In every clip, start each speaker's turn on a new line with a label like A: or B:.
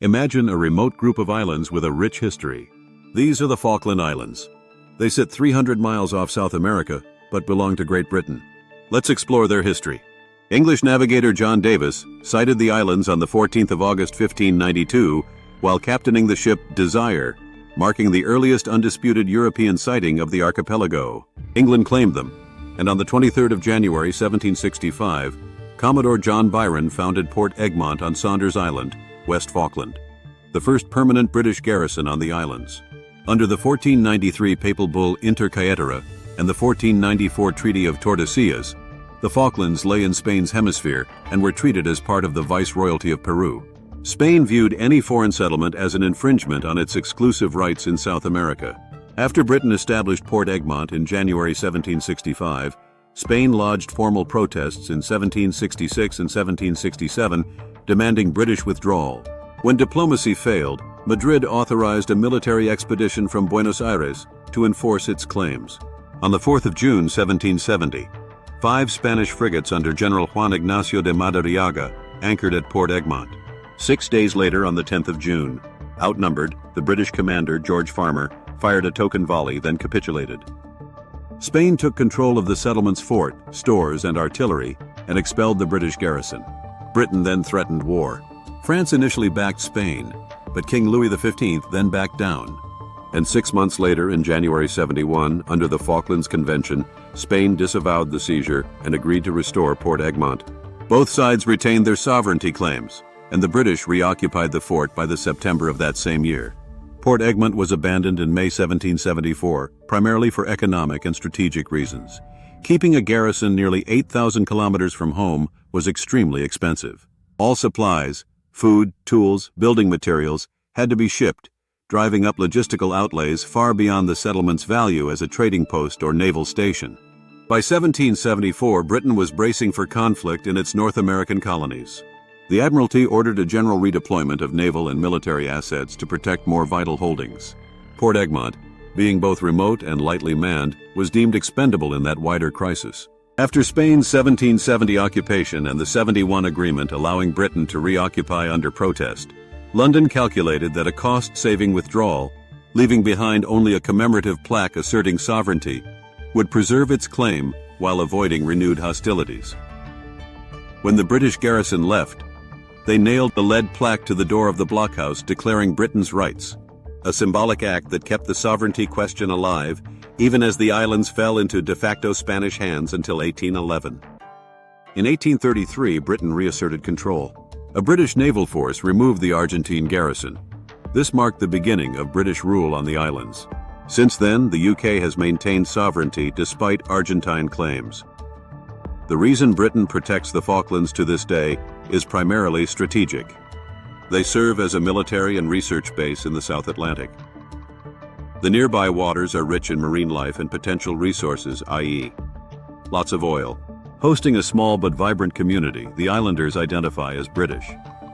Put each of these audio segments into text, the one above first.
A: Imagine a remote group of islands with a rich history. These are the Falkland Islands. They sit 300 miles off South America, but belong to Great Britain. Let's explore their history. English navigator John Davis sighted the islands on the 14th of August 1592 while captaining the ship Desire, marking the earliest undisputed European sighting of the archipelago. England claimed them, and on the 23rd of January 1765, Commodore John Byron founded Port Egmont on Saunders Island, West Falkland, the first permanent British garrison on the islands. Under the 1493 papal bull Inter Caetera and the 1494 Treaty of Tordesillas, the Falklands lay in Spain's hemisphere and were treated as part of the Viceroyalty of Peru. Spain viewed any foreign settlement as an infringement on its exclusive rights in South America. After Britain established Port Egmont in January 1765, Spain lodged formal protests in 1766 and 1767, demanding British withdrawal. When diplomacy failed, Madrid authorized a military expedition from Buenos Aires to enforce its claims. On the 4th of June 1770, 5 Spanish frigates under General Juan Ignacio de Madariaga anchored at Port Egmont. 6 days later, on the 10th of June, outnumbered, the British commander, George Farmer, fired a token volley, then capitulated. Spain took control of the settlement's fort, stores, and artillery, and expelled the British garrison. Britain then threatened war. France initially backed Spain, but King Louis XV then backed down. And 6 months later, in January 71, under the Falklands Convention, Spain disavowed the seizure and agreed to restore Port Egmont. Both sides retained their sovereignty claims, and the British reoccupied the fort by the September of that same year. Port Egmont was abandoned in May 1774, primarily for economic and strategic reasons. Keeping a garrison nearly 8,000 kilometers from home was extremely expensive. All supplies, food, tools, building materials, had to be shipped, driving up logistical outlays far beyond the settlement's value as a trading post or naval station. By 1774, Britain was bracing for conflict in its North American colonies. The Admiralty ordered a general redeployment of naval and military assets to protect more vital holdings. Port Egmont, being both remote and lightly manned, was deemed expendable in that wider crisis. After Spain's 1770 occupation and the 71 agreement allowing Britain to reoccupy under protest, London calculated that a cost-saving withdrawal, leaving behind only a commemorative plaque asserting sovereignty, would preserve its claim while avoiding renewed hostilities. When the British garrison left, they nailed the lead plaque to the door of the blockhouse declaring Britain's rights, a symbolic act that kept the sovereignty question alive even as the islands fell into de facto Spanish hands until 1811. In 1833, Britain reasserted control. A British naval force removed the Argentine garrison. This marked the beginning of British rule on the islands. Since then, the UK has maintained sovereignty despite Argentine claims. The reason Britain protects the Falklands to this day is primarily strategic. They serve as a military and research base in the South Atlantic. The nearby waters are rich in marine life and potential resources, i.e., lots of oil. Hosting a small but vibrant community, the islanders identify as British.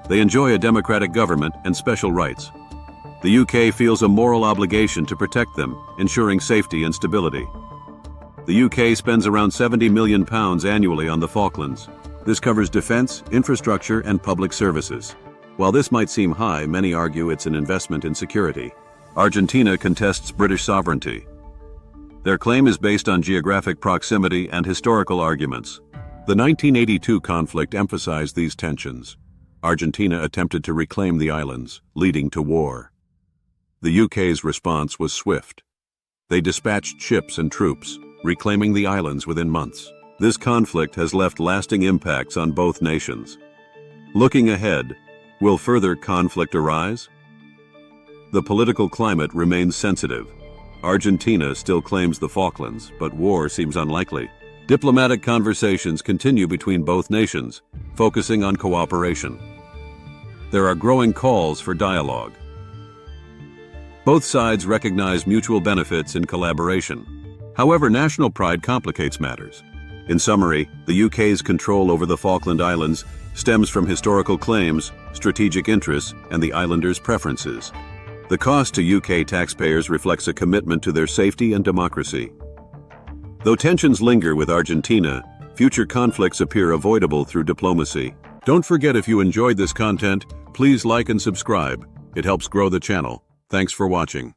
A: They enjoy a democratic government and special rights. The UK feels a moral obligation to protect them, ensuring safety and stability. The UK spends around £70 million annually on the Falklands. This covers defense, infrastructure, and public services. While this might seem high, many argue it's an investment in security. Argentina contests British sovereignty. Their claim is based on geographic proximity and historical arguments. The 1982 conflict emphasized these tensions. Argentina attempted to reclaim the islands, leading to war. The UK's response was swift. They dispatched ships and troops, reclaiming the islands within months. This conflict has left lasting impacts on both nations. Looking ahead, will further conflict arise? The political climate remains sensitive. Argentina still claims the Falklands, but war seems unlikely. Diplomatic conversations continue between both nations, focusing on cooperation. There are growing calls for dialogue. Both sides recognize mutual benefits in collaboration. However, national pride complicates matters. In summary, the UK's control over the Falkland Islands stems from historical claims, strategic interests, and the islanders' preferences. The cost to UK taxpayers reflects a commitment to their safety and democracy. Though tensions linger with Argentina, future conflicts appear avoidable through diplomacy. Don't forget, if you enjoyed this content, Please like and subscribe. It helps grow the channel. Thanks for watching.